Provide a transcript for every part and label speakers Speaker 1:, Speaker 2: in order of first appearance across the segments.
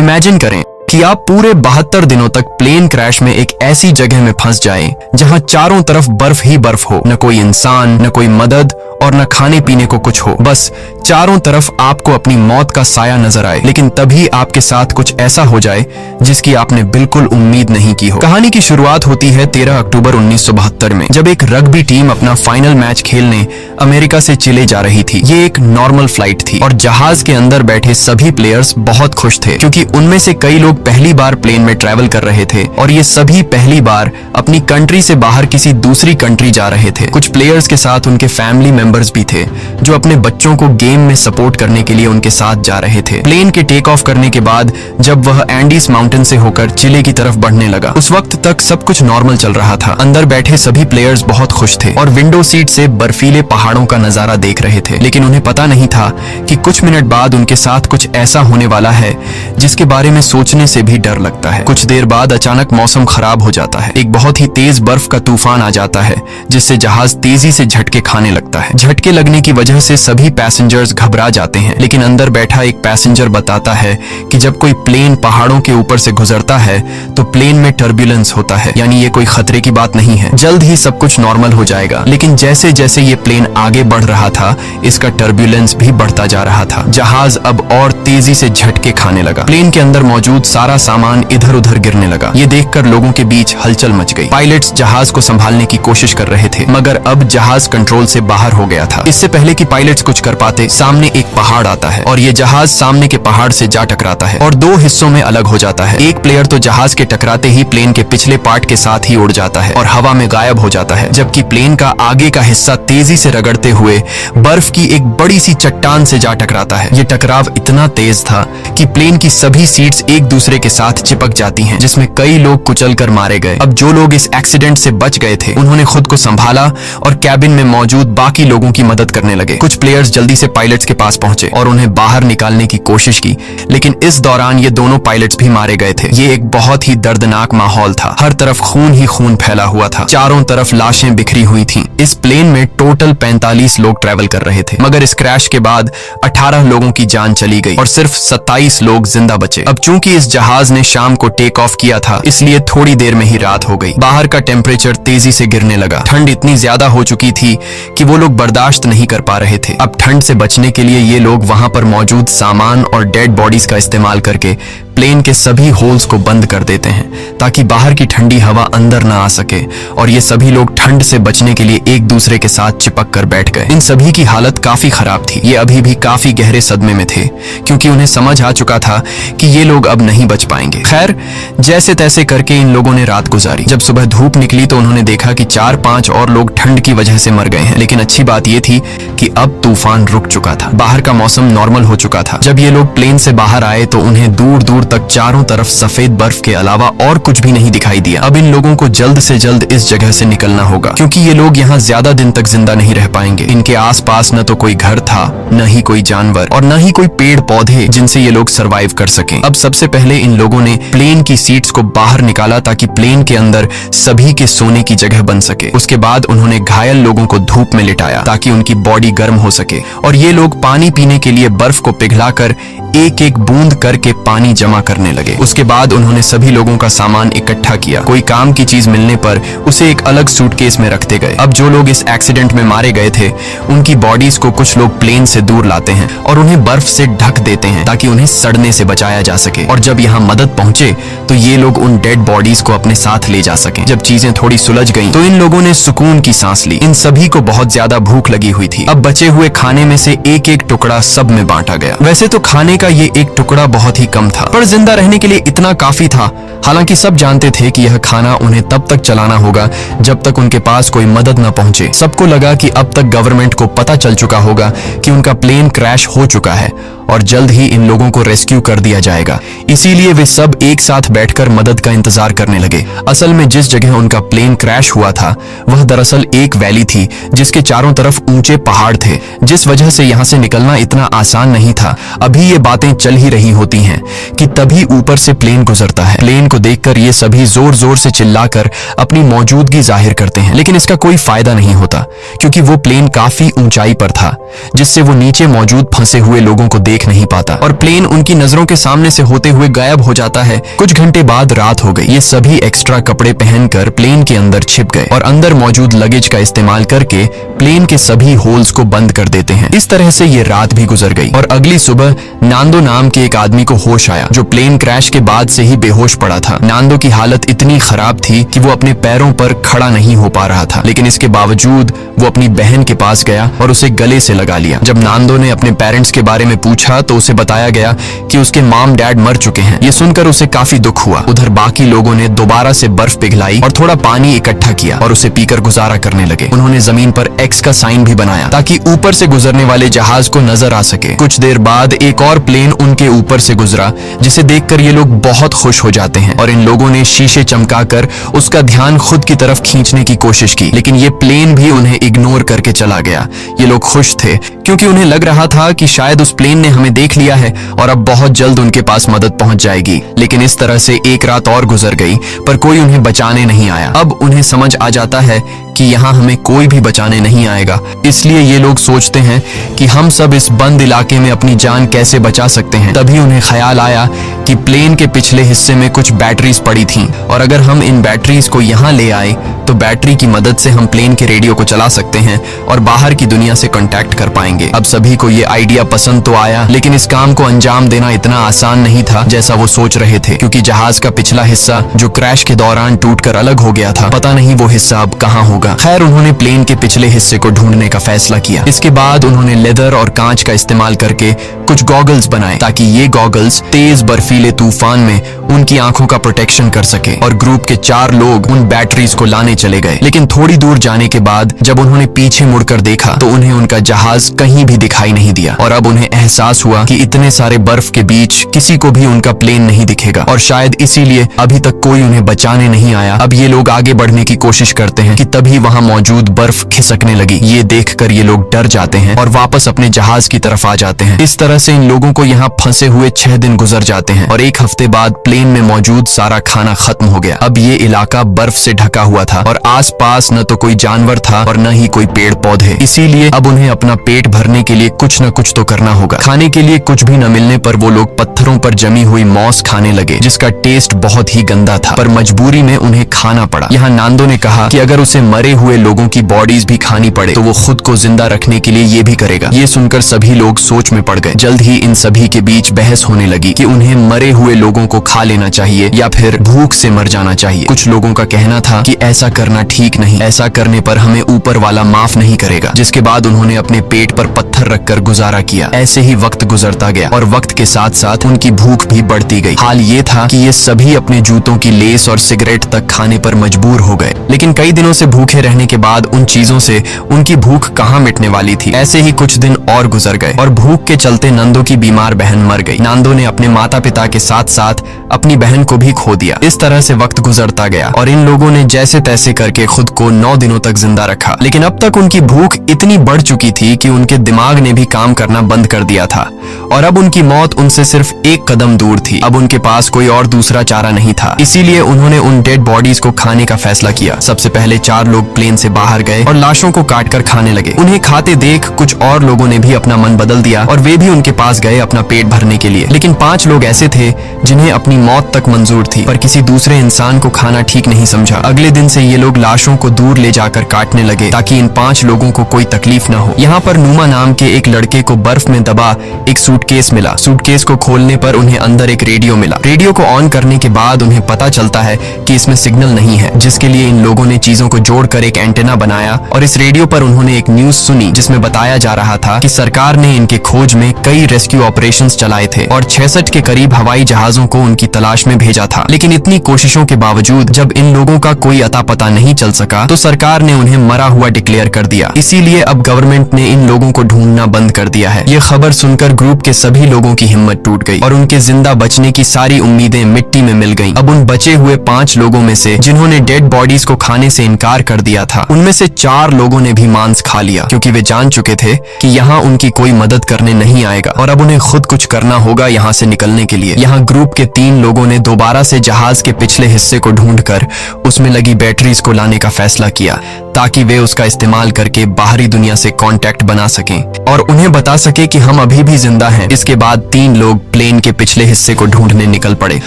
Speaker 1: Imagine करें कि आप पूरे 72 दिनों तक प्लेन क्रैश में एक ऐसी जगह में फंस जाएं जहां चारों तरफ बर्फ ही बर्फ हो, न कोई इंसान, न कोई मदद और न खाने पीने को कुछ हो। बस चारों तरफ आपको अपनी मौत का साया नजर आए, लेकिन तभी आपके साथ कुछ ऐसा हो जाए जिसकी आपने बिल्कुल उम्मीद नहीं की हो। कहानी की शुरुआत होती है 13 अक्टूबर 1972 में, जब एक रग्बी टीम अपना फाइनल मैच खेलने अमेरिका से चिले जा रही थी। ये एक नॉर्मल फ्लाइट थी और जहाज के अंदर बैठे सभी प्लेयर्स बहुत खुश थे, क्योंकि उनमें से कई लोग पहली बार प्लेन में ट्रैवल कर रहे थे और ये सभी पहली बार अपनी कंट्री से बाहर किसी दूसरी कंट्री जा रहे थे। कुछ प्लेयर्स के साथ उनके फैमिली मेंबर्स भी थे जो अपने बच्चों को गेम में सपोर्ट करने के लिए उनके साथ जा रहे थे। प्लेन के टेक ऑफ करने के बाद जब वह एंडीज माउंटेन से होकर चिले की तरफ बढ़ने लगा, उस वक्त तक सब कुछ नॉर्मल चल रहा था। अंदर बैठे सभी प्लेयर्स बहुत खुश थे और विंडो सीट से बर्फीले पहाड़ों का नजारा देख रहे थे, लेकिन उन्हें पता नहीं था कि कुछ मिनट बाद उनके साथ कुछ ऐसा होने वाला है जिसके बारे में सोचने से भी डर लगता है। कुछ देर बाद अचानक मौसम खराब हो जाता है। एक बहुत ही तेज बर्फ का तूफान आ जाता है जिससे जहाज तेजी से झटके खाने लगता है। झटके लगने की वजह से सभी पैसेंजर्स घबरा जाते हैं, लेकिन अंदर बैठा एक पैसेंजर बताता है कि जब कोई प्लेन पहाड़ों के ऊपर से गुजरता है तो प्लेन में टर्बुलेंस होता है, यानी ये कोई खतरे की बात नहीं है, जल्द ही सब कुछ नॉर्मल हो जाएगा। लेकिन जैसे जैसे ये प्लेन आगे बढ़ रहा था, इसका टर्बुलेंस भी बढ़ता जा रहा था। जहाज अब और तेजी से झटके खाने लगा। प्लेन के अंदर मौजूद सारा सामान इधर उधर गिरने लगा। ये देखकर लोगों के बीच हलचल मच गई। पायलट्स जहाज को संभालने की कोशिश कर रहे थे, मगर अब जहाज कंट्रोल से बाहर हो गया था। इससे पहले कि पायलट्स कुछ कर पाते, सामने एक पहाड़ आता है और ये जहाज सामने के पहाड़ से जा टकराता है और दो हिस्सों में अलग हो जाता है। एक प्लेयर तो जहाज के टकराते ही प्लेन के पिछले पार्ट के साथ ही उड़ जाता है और हवा में गायब हो जाता है, जबकि प्लेन का आगे का हिस्सा तेजी से रगड़ते हुए बर्फ की एक बड़ी सी चट्टान से जा टकराता है। ये टकराव इतना तेज था कि प्लेन की सभी सीट्स एक दूसरे के साथ चिपक जाती हैं, जिसमें कई लोग कुचल कर मारे गए। अब जो लोग इस एक्सीडेंट से बच गए थे, उन्होंने खुद को संभाला और कैबिन में मौजूद बाकी लोगों की मदद करने लगे। कुछ प्लेयर्स जल्दी से पायलट्स के पास पहुंचे और उन्हें बाहर निकालने की कोशिश की, लेकिन इस दौरान ये दोनों पायलट्स भी मारे गए थे। ये एक बहुत ही दर्दनाक माहौल था। हर तरफ खून ही खून फैला हुआ था। चारों तरफ लाशें बिखरी हुई थीं। इस प्लेन में टोटल 45 लोग ट्रैवल कर रहे थे, मगर इस क्रैश के बाद 18 लोगों की जान चली गई और सिर्फ 27 लोग जिंदा बचे। अब चूंकि इस जहाज ने शाम को टेक ऑफ किया था, इसलिए थोड़ी देर में ही रात हो गई। बाहर का टेम्परेचर तेजी से गिरने लगा। ठंड इतनी ज्यादा हो चुकी थी कि वो लोग बर्दाश्त नहीं कर पा रहे थे। अब ठंड से बचने के लिए ये लोग वहां पर मौजूद सामान और डेड बॉडीज का इस्तेमाल करके प्लेन के सभी होल्स को बंद कर देते हैं ताकि बाहर की ठंडी हवा अंदर ना आ सके, और ये सभी लोग ठंड से बचने के लिए एक दूसरे के साथ चिपक कर बैठ गए। इन सभी की हालत काफी खराब थी। ये अभी भी काफी गहरे सदमे में थे, क्योंकि उन्हें समझ आ चुका था कि ये लोग अब नहीं बच पाएंगे। खैर, जैसे तैसे करके इन लोगों ने रात गुजारी। जब सुबह धूप निकली तो उन्होंने देखा कि 4-5 और लोग ठंड की वजह से मर गए हैं, लेकिन अच्छी बात यह थी कि अब तूफान रुक चुका था। बाहर का मौसम नॉर्मल हो चुका था। जब ये लोग प्लेन से बाहर आए तो उन्हें दूर दूर तक चारों तरफ सफेद बर्फ के अलावा और कुछ भी नहीं दिखाई दिया। अब इन लोगों को जल्द से जल्द इस जगह से निकलना होगा, क्योंकि ये लोग यहाँ ज्यादा दिन तक जिंदा नहीं रह पाएंगे। इनके आसपास न तो कोई घर था, न ही कोई जानवर और न ही कोई पेड़ पौधे जिनसे ये लोग सरवाइव कर सकें। अब सबसे पहले इन लोगों ने प्लेन की सीट्स को बाहर निकाला ताकि प्लेन के अंदर सभी के सोने की जगह बन सके। उसके बाद उन्होंने घायल लोगों को धूप में लिटाया ताकि उनकी बॉडी गर्म हो सके, और ये लोग पानी पीने के लिए बर्फ को पिघलाकर एक एक बूंद करके पानी जमा करने लगे। उसके बाद उन्होंने सभी लोगों का सामान इकट्ठा किया। कोई काम की चीज मिलने पर उसे एक अलग सूटकेस में रखते गए। अब जो लोग इस एक्सीडेंट में मारे गए थे, उनकी बॉडीज को कुछ लोग प्लेन से दूर लाते हैं और उन्हें बर्फ से ढक देते हैं ताकि उन्हें सड़ने से बचाया जा सके। और जब यहाँ मदद पहुंचे तो ये लोग उन डेड बॉडीज को अपने साथ ले जा सके। जब चीजें थोड़ी सुलझ गईं, तो इन लोगों ने सुकून की सांस ली। इन सभी को बहुत ज्यादा भूख लगी हुई थी। अब बचे हुए खाने में से एक एक टुकड़ा सब में बांटा गया। वैसे तो खाने का ये एक टुकड़ा बहुत ही कम था, पर जिंदा रहने के लिए इतना काफी था। हालांकि सब जानते थे कि यह खाना उन्हें तब तक चलाना होगा जब तक उनके पास कोई मदद न पहुंचे। सबको लगा कि अब तक गवर्नमेंट को पता चल चुका होगा कि उनका प्लेन क्रैश हो चुका है और जल्द ही इन लोगों को रेस्क्यू कर दिया जाएगा। इसीलिए वे सब एक साथ बैठकर मदद का इंतजार करने लगे। असल में जिस जगह उनका प्लेन क्रैश हुआ था, वह दरअसल एक वैली थी जिसके चारों तरफ ऊंचे पहाड़ थे, जिस वजह से यहाँ से निकलना इतना आसान नहीं था। अभी ये बातें चल ही रही होती हैं कि तभी ऊपर से प्लेन गुजरता है। प्लेन को देखकर ये सभी जोर जोर से चिल्लाकर अपनी मौजूदगी जाहिर करते हैं, लेकिन इसका कोई फायदा नहीं होता क्योंकि वो प्लेन काफी ऊंचाई पर था, जिससे वो नीचे मौजूद फंसे हुए लोगों को देख नहीं पाता और प्लेन उनकी नजरों के सामने से होते हुए गायब हो जाता है। कुछ घंटे बाद रात हो गई। ये सभी एक्स्ट्रा कपड़े पहनकर प्लेन के अंदर छिप गए और अंदर मौजूद लगेज का इस्तेमाल करके प्लेन के सभी होल्स को बंद कर देते हैं। इस तरह से ये रात भी गुजर गई और अगली सुबह नांदो नाम के एक आदमी को होश आया जो प्लेन क्रैश के बाद से ही बेहोश पड़ा था। नांदो की हालत इतनी खराब थी कि वो अपने पैरों पर खड़ा नहीं हो पा रहा था, लेकिन इसके बावजूद वो अपनी बहन के पास गया और उसे गले से लगा लिया। जब नांदो ने अपने पेरेंट्स के बारे में पूछा तो उसे बताया गया कि उसके मॉम डैड मर चुके हैं। ये सुनकर उसे काफी दुख हुआ। उधर बाकी लोगों ने दोबारा से बर्फ पिघलाई और थोड़ा पानी इकट्ठा किया और उसे पीकर गुजारा करने लगे। उन्होंने जमीन पर एक्स का साइन भी बनाया ताकि ऊपर से गुजरने वाले जहाज को नजर आ सके। कुछ देर बाद एक और प्लेन उनके ऊपर से गुजरा, जिसे देखकर ये लोग बहुत खुश हो जाते हैं और इन लोगों ने शीशे चमकाकर उसका ध्यान खुद की तरफ खींचने की कोशिश की, लेकिन ये प्लेन भी उन्हें इग्नोर करके चला गया। ये लोग खुश थे क्योंकि उन्हें लग रहा था कि शायद उस प्लेन ने हमें देख लिया है और अब बहुत जल्द उनके पास मदद पहुंच जाएगी। लेकिन इस तरह से एक रात और गुजर गई पर कोई उन्हें बचाने नहीं आया। अब उन्हें समझ आ जाता है कि यहाँ हमें कोई भी बचाने नहीं आएगा, इसलिए ये लोग सोचते हैं कि हम सब इस बंद इलाके में अपनी जान कैसे बचा सकते हैं। तभी उन्हें ख्याल आया कि प्लेन के पिछले हिस्से में कुछ बैटरीज पड़ी थीं और अगर हम इन बैटरीज को यहाँ ले आए तो बैटरी की मदद से हम प्लेन के रेडियो को चला सकते हैं और बाहर की दुनिया से कांटेक्ट कर पाएंगे। अब सभी को ये आइडिया पसंद तो आया, लेकिन इस काम को अंजाम देना इतना आसान नहीं था जैसा वो सोच रहे थे, क्योंकि जहाज का पिछला हिस्सा जो क्रैश के दौरान टूटकर अलग हो गया था, पता नहीं वो हिस्सा अब कहाँ होगा। खैर, उन्होंने प्लेन के पिछले हिस्से को ढूंढने का फैसला किया। इसके बाद उन्होंने लेदर और कांच का इस्तेमाल करके कुछ गॉगल्स बनाए ताकि ये गॉगल्स तेज बर्फीले तूफान में उनकी आंखों का प्रोटेक्शन कर सके। और ग्रुप के 4 लोग उन बैटरीज को लाने चले गए, लेकिन थोड़ी दूर जाने के बाद जब उन्होंने पीछे मुड़कर देखा तो उन्हें उनका जहाज कहीं भी दिखाई नहीं दिया और अब उन्हें एहसास हुआ कि इतने सारे बर्फ के बीच किसी को भी उनका प्लेन नहीं दिखेगा और शायद इसीलिए अभी तक कोई उन्हें बचाने नहीं आया। अब ये लोग आगे बढ़ने की कोशिश करते हैं कि तभी वहां मौजूद बर्फ खिसकने लगी। ये देखकर ये लोग डर जाते हैं और वापस अपने जहाज की तरफ आ जाते हैं। इस तरह से इन लोगों को यहाँ फंसे हुए 6 दिन गुजर जाते हैं और 1 हफ्ते बाद प्लेन में मौजूद सारा खाना खत्म हो गया। अब ये इलाका बर्फ से ढका हुआ था और आसपास न तो कोई जानवर था और न ही कोई पेड़ पौधे, इसीलिए अब उन्हें अपना पेट भरने के लिए कुछ न कुछ तो करना होगा। खाने के लिए कुछ भी न मिलने पर वो लोग पत्थरों पर जमी हुई मॉस खाने लगे, जिसका टेस्ट बहुत ही गंदा था, पर मजबूरी में उन्हें खाना पड़ा। यहाँ नांदो ने कहा कि अगर उसे मरे हुए लोगों की बॉडीज भी खानी पड़े तो वो खुद को जिंदा रखने के लिए ये भी करेगा। ये सुनकर सभी लोग सोच में पड़ गए। जल्द ही इन सभी के बीच बहस होने लगी कि उन्हें मरे हुए लोगों को खा लेना चाहिए या फिर भूख से मर जाना चाहिए। कुछ लोगों का कहना था कि ऐसा करना ठीक नहीं, ऐसा करने पर हमें ऊपर वाला माफ नहीं करेगा। जिसके बाद उन्होंने अपने पेट पर पत्थर रखकर गुजारा किया। ऐसे ही वक्त गुजरता गया और वक्त के साथ साथ उनकी भूख भी बढ़ती गई। हाल ये था कि ये सभी अपने जूतों की लेस और सिगरेट तक खाने पर मजबूर हो गए, लेकिन कई दिनों से भूखे रहने के बाद उन चीजों से उनकी भूख कहाँ मिटने वाली थी। ऐसे ही कुछ दिन और गुजर गए और भूख के चलते नंदो की बीमार बहन मर गई। नांदो ने अपने माता पिता के साथ साथ अपनी बहन को भी खो दिया। इस तरह से वक्त गुजरता गया और इन लोगों ने जैसे तैसे करके खुद को 9 दिनों तक जिंदा रखा, लेकिन अब तक उनकी भूख इतनी बढ़ चुकी थी कि उनके दिमाग ने भी काम करना बंद कर दिया था और अब उनकी मौत उनसे सिर्फ 1 कदम दूर थी। अब उनके पास कोई और दूसरा चारा नहीं था, इसीलिए उन्होंने उन डेड बॉडीज को खाने का फैसला किया। सबसे पहले 4 लोग प्लेन से बाहर गए और लाशों को काटकर खाने लगे। उन्हें खाते देख कुछ और लोगों ने भी अपना मन बदल दिया और वे भी उनके पास गए अपना पेट भरने के लिए। लेकिन 5 लोग ऐसे थे जिन्हें अपनी मौत तक मंजूर थी, पर किसी दूसरे इंसान को खाना ठीक नहीं समझा। अगले दिन से ये लोग लाशों को दूर ले जाकर काटने लगे ताकि इन 5 लोगों को कोई तकलीफ न हो। यहाँ पर नुमा नाम के एक लड़के को बर्फ में दबा एक सूटकेस मिला। सूटकेस को खोलने पर उन्हें अंदर एक रेडियो मिला। रेडियो को ऑन करने के बाद उन्हें पता चलता है कि इसमें सिग्नल नहीं है, जिसके लिए इन लोगों ने चीजों को जोड़कर एक एंटेना बनाया और इस रेडियो पर उन्होंने एक न्यूज सुनी जिसमें बताया जा रहा था कि सरकार ने इनके खोज में कई रेस्क्यू ऑपरेशंस चलाए थे और 66 के करीब हवाई जहाजों को उनकी तलाश में भेजा था। लेकिन इतनी कोशिशों के बावजूद जब इन लोगों का कोई अता पता नहीं चल सका तो सरकार ने उन्हें मरा हुआ डिक्लेयर कर दिया। इसीलिए अब गवर्नमेंट ने इन लोगों को ढूंढना बंद कर दिया है। ये खबर सुनकर ग्रुप के सभी लोगों की हिम्मत टूट गई और उनके जिंदा बचने की सारी उम्मीदें मिट्टी में मिल गईं। अब उन बचे हुए 5 लोगों में से जिन्होंने डेड बॉडीज को खाने से इनकार कर दिया था, उनमें से 4 लोगों ने भी मांस खा लिया, क्योंकि वे जान चुके थे कि यहाँ उनकी कोई मदद करने नहीं आएगा और अब उन्हें खुद कुछ करना होगा यहाँ से निकलने के लिए। लिए। यहाँ ग्रुप के 3 लोगों ने दोबारा से जहाज के पिछले हिस्से को ढूंढकर उसमें लगी बैटरीज को लाने का फैसला किया ताकि वे उसका इस्तेमाल करके बाहरी दुनिया से कांटेक्ट बना सकें और उन्हें बता सके कि हम अभी भी जिंदा हैं। इसके बाद 3 लोग प्लेन के पिछले हिस्से को ढूंढने निकल पड़े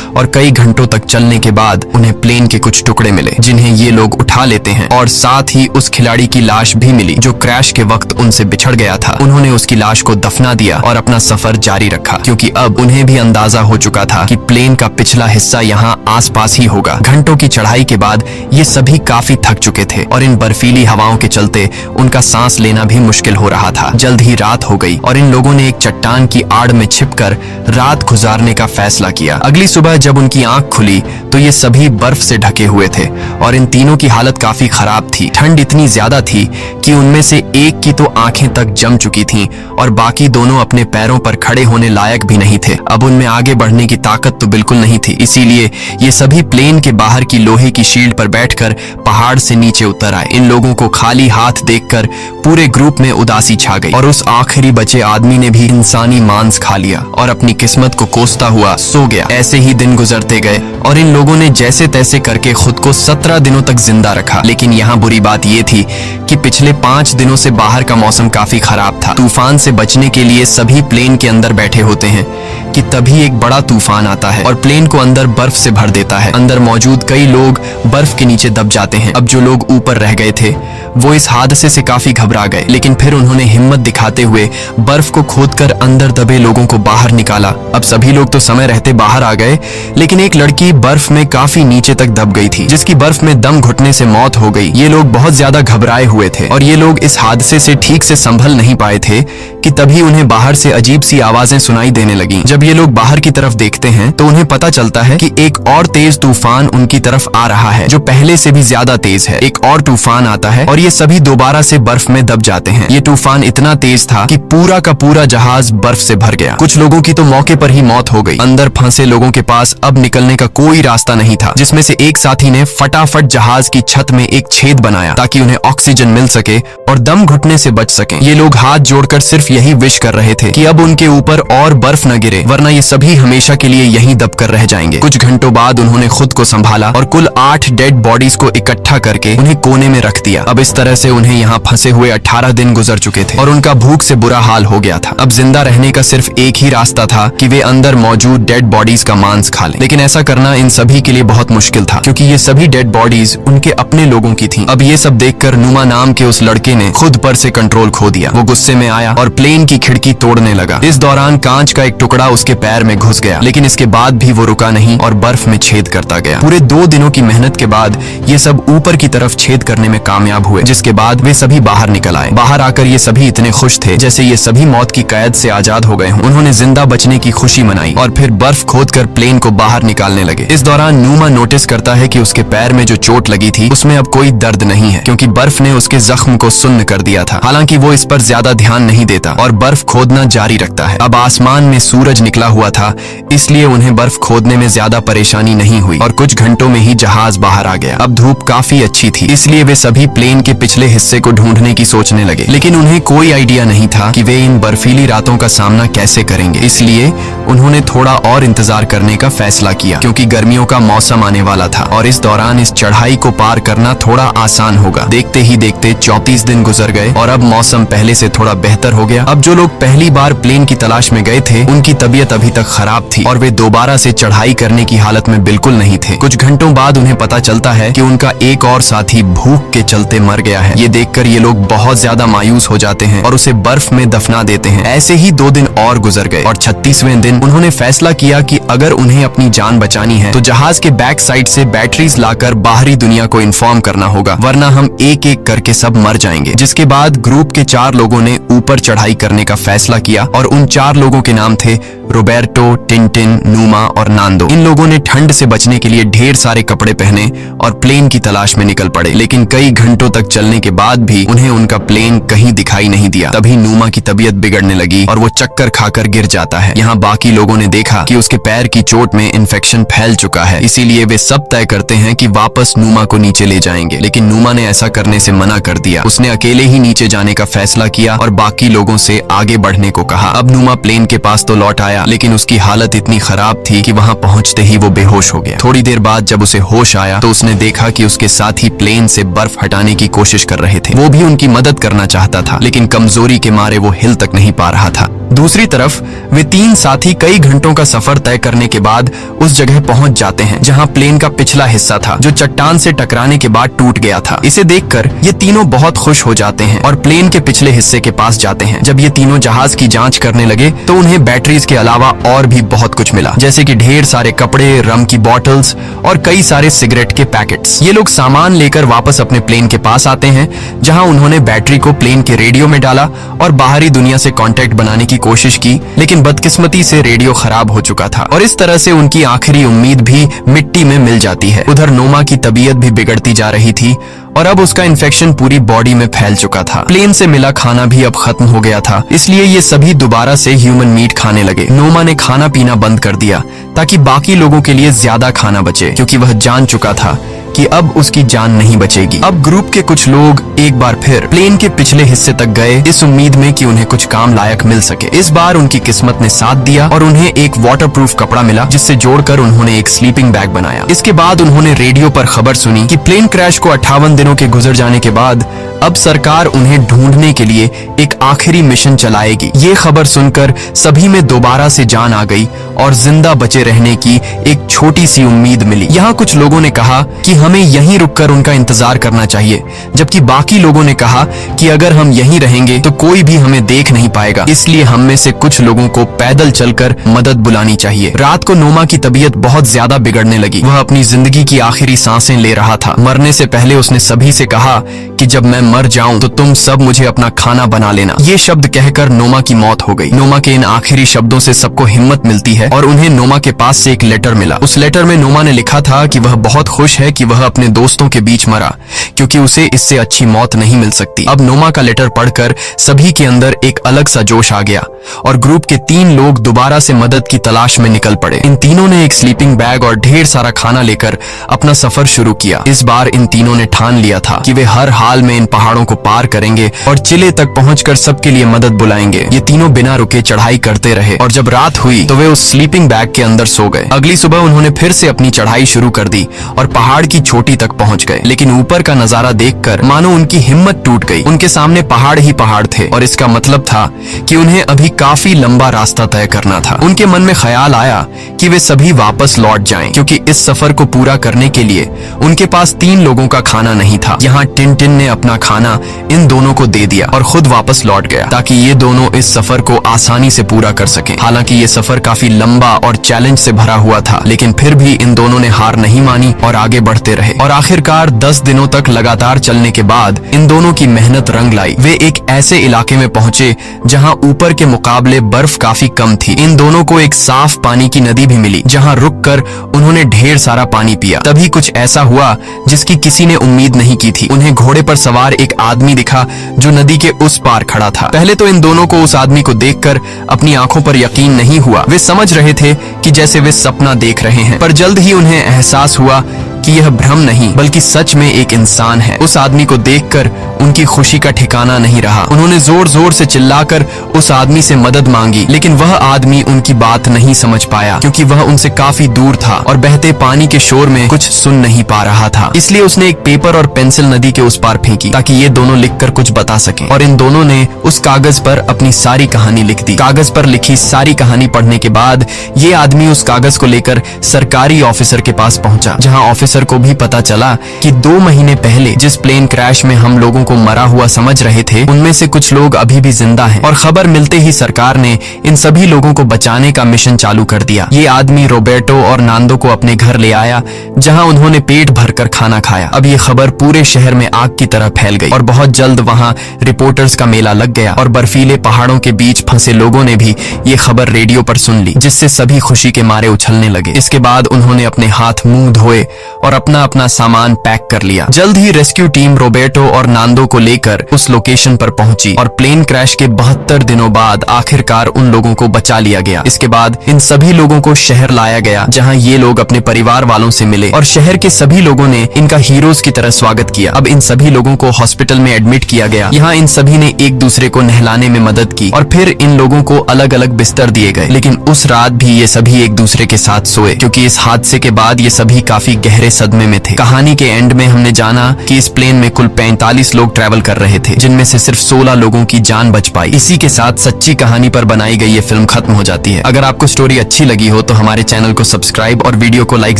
Speaker 1: और कई घंटों तक चलने के बाद उन्हें प्लेन के कुछ टुकड़े मिले जिन्हें ये लोग उठा लेते हैं और साथ ही उस खिलाड़ी की लाश भी मिली जो क्रैश के वक्त उनसे बिछड़ गया था। उन्होंने उसकी लाश को दफना दिया और अपना सफर जारी रखा क्योंकि अब उन्हें भी अंदाजा हो चुका था कि प्लेन का पिछला हिस्सा यहाँ आसपास ही होगा। घंटों की चढ़ाई के बाद ये सभी काफी थक चुके थे और इन बर्फीली हवाओं के चलते उनका सांस लेना भी मुश्किल हो रहा था। जल्द ही रात हो गई और इन लोगों ने एक चट्टान की आड़ में छिपकर रात गुजारने का फैसला किया। अगली सुबह जब उनकी आंख खुली तो ये सभी बर्फ से ढके हुए थे और इन तीनों की हालत काफी खराब थी। ठंड इतनी ज्यादा थी कि उनमें से एक की तो आंखें तक जम चुकी थीं और बाकी दोनों अपने पैरों पर खड़े होने लायक भी नहीं थे। अब उनमें आगे बढ़ने की ताकत तो बिल्कुल नहीं थी, इसीलिए ये सभी प्लेन के बाहर की लोहे की शील्ड पर बैठकर पहाड़ से नीचे उतर आए। इन लोगों को खाली हाथ देखकर पूरे ग्रुप में उदासी छा गई और उस आखिरी बचे आदमी ने भी इंसानी मांस खा लिया और अपनी किस्मत को कोसता हुआ सो गया। ऐसे ही दिन गुजरते गए और इन लोगों ने जैसे तैसे करके खुद को 17 दिनों तक जिंदा रखा। लेकिन यहाँ बुरी बात ये थी कि पिछले 5 दिनों से बाहर का मौसम काफी खराब था। तूफान से बचने के लिए सभी प्लेन के अंदर बैठे होते हैं कि तभी एक बड़ा तूफान आता है और प्लेन को अंदर बर्फ से भर देता है। अंदर मौजूद कई लोग बर्फ के नीचे दब जाते हैं। अब जो लोग ऊपर रह गए थे वो इस हादसे से काफी घबरा गए, लेकिन फिर उन्होंने हिम्मत दिखाते हुए बर्फ को खोदकर अंदर दबे लोगों को बाहर निकाला। अब सभी लोग तो समय रहते बाहर आ गए, लेकिन एक लड़की बर्फ में काफी नीचे तक दब गई थी जिसकी बर्फ में दम घुटने से मौत हो गई। ये लोग बहुत ज्यादा घबराए हुए थे और ये लोग इस हादसे से ठीक से संभल नहीं पाए थे कि तभी उन्हें बाहर से अजीब सी आवाजें सुनाई देने लगी। जब ये लोग बाहर की तरफ देखते हैं तो उन्हें पता चलता है कि एक और तेज तूफान उनकी तरफ आ रहा है जो पहले से भी ज्यादा तेज है। एक और तूफान आता है और ये सभी दोबारा से बर्फ में दब जाते हैं। ये तूफान इतना तेज था कि पूरा का पूरा जहाज बर्फ से भर गया। कुछ लोगों की तो मौके पर ही मौत हो गई। अंदर फंसे लोगों के पास अब निकलने का कोई रास्ता नहीं था, जिसमें से एक साथी ने फटाफट जहाज की छत में एक छेद बनाया ताकि उन्हें ऑक्सीजन मिल सके और दम घुटने से बच सकें। ये लोग हाथ जोड़कर सिर्फ यही विश कर रहे थे कि अब उनके ऊपर और बर्फ न गिरे, वरना ये सभी हमेशा के लिए यहीं दबकर रह जाएंगे। कुछ घंटों बाद उन्होंने खुद को संभाला और कुल 8 डेड बॉडीज को इकट्ठा करके उन्हें कोने में रख दिया। अब इस तरह से उन्हें यहाँ फंसे हुए 18 दिन गुजर चुके थे और उनका भूख से बुरा हाल हो गया था। अब जिंदा रहने का सिर्फ एक ही रास्ता था कि वे अंदर मौजूद डेड बॉडीज का मांस खा लें। लेकिन ऐसा करना इन सभी के लिए बहुत मुश्किल था क्योंकि ये सभी डेड बॉडीज उनके अपने लोगों की थीं। अब ये सब देखकर नुमा नाम के उस लड़के ने खुद पर से कंट्रोल खो दिया। वो गुस्से में आया और प्लेन की खिड़की तोड़ने लगा। इस दौरान कांच का एक टुकड़ा उसके पैर में घुस गया, लेकिन इसके बाद भी वो रुका नहीं और बर्फ में छेद करता गया। पूरे 2 दिनों की मेहनत के बाद ये सब ऊपर की तरफ छेद करने में कामयाब हुए, जिसके बाद वे सभी बाहर निकल आए। बाहर आकर ये सभी इतने खुश थे जैसे ये सभी मौत की कैद से आजाद हो गए हों। उन्होंने जिंदा बचने की खुशी मनाई और फिर बर्फ खोदकर प्लेन को बाहर निकालने लगे। इस दौरान न्यूमा नोटिस करता है कि उसके पैर में जो चोट लगी थी उसमें अब कोई दर्द नहीं है क्योंकि बर्फ ने उसके जख्म को सुन्न कर दिया था। हालांकि वो इस पर ज्यादा ध्यान नहीं देता और बर्फ खोदना जारी रखता है। अब आसमान में सूरज निकला हुआ था, इसलिए उन्हें बर्फ खोदने में ज्यादा परेशानी नहीं हुई और कुछ घंटों में ही जहाज बाहर आ गया। अब धूप काफी अच्छी थी, इसलिए वे सभी प्लेन के पिछले हिस्से को ढूंढने की सोचने लगे, लेकिन उन्हें कोई आइडिया नहीं था कि वे इन बर्फीली रातों का सामना कैसे करेंगे। इसलिए उन्होंने थोड़ा और इंतजार करने का फैसला किया क्योंकि गर्मियों का मौसम आने वाला था और इस दौरान इस चढ़ाई को पार करना थोड़ा आसान होगा। देखते ही देखते 34 दिन गुजर गए और अब मौसम पहले से थोड़ा बेहतर हो गया। अब जो लोग पहली बार प्लेन की तलाश में गए थे उनकी तबीयत अभी तक खराब थी और वे दोबारा से चढ़ाई करने की हालत में बिल्कुल नहीं थे। कुछ घंटों बाद उन्हें पता चलता है कि उनका एक और साथी भूख के चलते मर गया है। ये देखकर ये लोग बहुत ज्यादा मायूस हो जाते हैं और उसे बर्फ में दफना देते हैं। ऐसे ही 2 दिन और गुजर गए और 36वें दिन उन्होंने फैसला किया कि अगर उन्हें अपनी जान बचानी है तो जहाज के बैक साइड से बैटरीज लाकर बाहरी दुनिया को इन्फॉर्म करना होगा, वरना हम एक एक करके सब मर जाएंगे। जिसके बाद ग्रुप के 4 लोगों ने ऊपर चढ़ाई करने का फैसला किया और उन 4 लोगों के नाम थे रोबर्टो, टिंटिन, नुमा और नांदो। इन लोगों ने ठंड से बचने के लिए ढेर सारे कपड़े पहने और प्लेन की तलाश में निकल पड़े, लेकिन कई कई घंटों तक चलने के बाद भी उन्हें उनका प्लेन कहीं दिखाई नहीं दिया। तभी नूमा की तबीयत बिगड़ने लगी और वो चक्कर खाकर गिर जाता है। यहाँ बाकी लोगों ने देखा कि उसके पैर की चोट में इन्फेक्शन फैल चुका है, इसीलिए वे सब तय करते हैं कि वापस नूमा को नीचे ले जाएंगे। लेकिन नूमा ने ऐसा करने से मना कर दिया। उसने अकेले ही नीचे जाने का फैसला किया और बाकी लोगों से आगे बढ़ने को कहा। अब नूमा प्लेन के पास तो लौट आया, लेकिन उसकी हालत इतनी खराब थी कि वहां पहुंचते ही वो बेहोश हो गया। थोड़ी देर बाद जब उसे होश आया तो उसने देखा कि उसके साथी प्लेन से बर्फ हटाने की कोशिश कर रहे थे। वो भी उनकी मदद करना चाहता था, लेकिन कमजोरी के मारे वो हिल तक नहीं पा रहा था। दूसरी तरफ वे तीन साथी कई घंटों का सफर तय करने के बाद उस जगह पहुंच जाते हैं जहां प्लेन का पिछला हिस्सा था, जो चट्टान से टकराने के बाद टूट गया था। इसे देखकर ये तीनों बहुत खुश हो जाते हैं और प्लेन के पिछले हिस्से के पास जाते हैं। जब ये तीनों जहाज की जांच करने लगे तो उन्हें बैटरीज के अलावा और भी बहुत कुछ मिला, जैसे कि ढेर सारे कपड़े, रम की बॉटल्स और कई सारे सिगरेट के पैकेट्स। ये लोग सामान लेकर वापस अपने प्लेन के पास आते हैं, जहां उन्होंने बैटरी को प्लेन के रेडियो में डाला और बाहरी दुनिया से कांटेक्ट बनाने की कोशिश की, लेकिन बदकिस्मती से रेडियो खराब हो चुका था और इस तरह से उनकी आखिरी उम्मीद भी मिट्टी में मिल जाती है। उधर नोमा की तबीयत भी बिगड़ती जा रही थी और अब उसका इन्फेक्शन पूरी बॉडी में फैल चुका था। प्लेन से मिला खाना भी अब खत्म हो गया था, इसलिए ये सभी दोबारा से ह्यूमन मीट खाने लगे। नोमा ने खाना पीना बंद कर दिया ताकि बाकी लोगों के लिए ज्यादा खाना बचे, क्योंकि वह जान चुका था कि अब उसकी जान नहीं बचेगी। अब ग्रुप के कुछ लोग एक बार फिर प्लेन के पिछले हिस्से तक गए, इस उम्मीद में कि उन्हें कुछ काम लायक मिल सके। इस बार उनकी किस्मत ने साथ दिया और उन्हें एक वाटरप्रूफ कपड़ा मिला, जिससे जोड़कर उन्होंने एक स्लीपिंग बैग बनाया। इसके बाद उन्होंने रेडियो पर खबर सुनी कि प्लेन क्रैश को 58 दिनों के गुजर जाने के बाद अब सरकार उन्हें ढूंढने के लिए एक आखिरी मिशन चलाएगी। ये खबर सुनकर सभी में दोबारा से जान आ गई और जिंदा बचे रहने की एक छोटी सी उम्मीद मिली। यहाँ कुछ लोगों ने कहा कि हमें यहीं रुककर उनका इंतजार करना चाहिए, जबकि बाकी लोगों ने कहा कि अगर हम यहीं रहेंगे तो कोई भी हमें देख नहीं पाएगा, इसलिए हम में से कुछ लोगों को पैदल चलकर मदद बुलानी चाहिए। रात को नोमा की तबीयत बहुत ज्यादा बिगड़ने लगी। वह अपनी जिंदगी की आखिरी सांसें ले रहा था। मरने से पहले उसने सभी से कहा कि जब मैं मर जाऊं तो तुम सब मुझे अपना खाना बना लेना। ये शब्द कहकर नोमा की मौत हो गई। नोमा के इन आखिरी शब्दों से सबको हिम्मत मिलती है और उन्हें नोमा के पास से एक लेटर मिला। उस लेटर में नोमा ने लिखा था कि वह बहुत खुश है कि वह अपने दोस्तों के बीच मरा, क्योंकि उसे इससे अच्छी मौत नहीं मिल सकती। अब नोमा का लेटर पढ़कर सभी के अंदर एक अलग सा जोश आ गया और ग्रुप के 3 लोग दोबारा से मदद की तलाश में निकल पड़े। इन तीनों ने एक स्लीपिंग बैग और ढेर सारा खाना लेकर अपना सफर शुरू किया। इस बार इन तीनों ने ठान लिया था कि वे हर हाल में इन पहाड़ों को पार करेंगे और चिले तक पहुंचकर सबके लिए मदद बुलाएंगे। ये तीनों बिना रुके चढ़ाई करते रहे और जब रात हुई तो वे उस स्लीपिंग बैग के अंदर सो गए। अगली सुबह उन्होंने फिर से अपनी चढ़ाई शुरू कर दी और पहाड़ की चोटी तक पहुंच गए, लेकिन ऊपर का नजारा देखकर मानो उनकी हिम्मत टूट गई। उनके सामने पहाड़ ही पहाड़ थे और इसका मतलब था कि उन्हें अभी काफी लंबा रास्ता तय करना था। उनके मन में ख्याल आया कि वे सभी वापस लौट जाएं, क्योंकि इस सफर को पूरा करने के लिए उनके पास 3 लोगों का खाना नहीं था। यहाँ टिन ने अपना खाना इन दोनों को दे दिया और खुद वापस लौट गया, ताकि ये दोनों इस सफर को आसानी से पूरा कर सकें। हालांकि ये सफर काफी लंबा और चैलेंज से भरा हुआ था, लेकिन फिर भी इन दोनों ने हार नहीं मानी और आगे बढ़ते रहे। और आखिरकार 10 दिनों तक लगातार चलने के बाद इन दोनों की मेहनत रंग लाई। वे एक ऐसे इलाके में पहुंचे जहां ऊपर के मुकाबले बर्फ काफी कम थी। इन दोनों को एक साफ पानी की नदी भी मिली, जहां रुककर उन्होंने ढेर सारा पानी पिया। तभी कुछ ऐसा हुआ जिसकी किसी ने उम्मीद नहीं की थी। उन्हें घोड़े पर सवार एक आदमी दिखा जो नदी के उस पार खड़ा था। पहले तो इन दोनों को उस आदमी को देखकर अपनी आंखों पर यकीन नहीं हुआ। वे समझ रहे थे कि जैसे वे सपना देख रहे हैं, पर जल्द ही उन्हें एहसास हुआ कि यह भ्रम नहीं बल्कि सच में एक इंसान है। उस आदमी को देखकर उनकी खुशी का ठिकाना नहीं रहा। उन्होंने जोर जोर से चिल्लाकर उस आदमी से मदद मांगी, लेकिन वह आदमी उनकी बात नहीं समझ पाया, क्योंकि वह उनसे काफी दूर था और बहते पानी के शोर में कुछ सुन नहीं पा रहा था। इसलिए उसने एक पेपर और पेंसिल नदी के उस पार फेंकी ताकि ये दोनों लिखकर कुछ बता सकें। और इन दोनों ने उस कागज पर अपनी सारी कहानी लिख दी। कागज पर लिखी सारी कहानी पढ़ने के बाद ये आदमी उस कागज को लेकर सरकारी ऑफिसर के पास पहुंचा, जहां ऑफिसर को भी पता चला कि 2 महीने पहले जिस प्लेन क्रैश में हम लोगों को मरा हुआ समझ रहे थे उनमें से कुछ लोग अभी भी जिंदा हैं और खबर मिलते ही सरकार ने इन सभी लोगों को बचाने का मिशन चालू कर दिया। ये आदमी रोबर्टो और नांदो को अपने घर ले आया जहां उन्होंने पेट भरकर खाना खाया। अब ये खबर पूरे शहर में आग की तरह फैल गई और बहुत जल्द वहां रिपोर्टर्स का मेला लग गया और बर्फीले पहाड़ों के बीच फंसे लोगों ने भी ये खबर रेडियो पर सुन ली, जिससे सभी खुशी के मारे उछलने लगे। इसके बाद उन्होंने अपने हाथ मुंह धोए और अपना अपना सामान पैक कर लिया। जल्द ही रेस्क्यू टीम रोबर्टो और नांदो को लेकर उस लोकेशन पर पहुंची और प्लेन क्रैश के 72 दिनों बाद आखिरकार उन लोगों को बचा लिया गया। इसके बाद इन सभी लोगों को शहर लाया गया जहां ये लोग अपने परिवार वालों से मिले और शहर के सभी लोगों ने इनका हीरोज की तरह स्वागत किया। अब इन सभी लोगों को हॉस्पिटल में एडमिट किया गया। यहाँ इन सभी ने एक दूसरे को नहलाने में मदद की और फिर इन लोगों को अलग अलग बिस्तर दिए गए। लेकिन उस रात भी ये सभी एक दूसरे के साथ सोए क्योंकि इस हादसे के बाद ये सभी काफी गहरे सदमे में थे। कहानी के एंड में हमने जाना कि इस प्लेन में कुल 45 लोग ट्रैवल कर रहे थे, जिनमें से सिर्फ 16 लोगों की जान बच पाई। इसी के साथ सच्ची कहानी पर बनाई गई ये फिल्म खत्म हो जाती है। अगर आपको स्टोरी अच्छी लगी हो तो हमारे चैनल को सब्सक्राइब और वीडियो को लाइक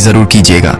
Speaker 1: जरूर कीजिएगा।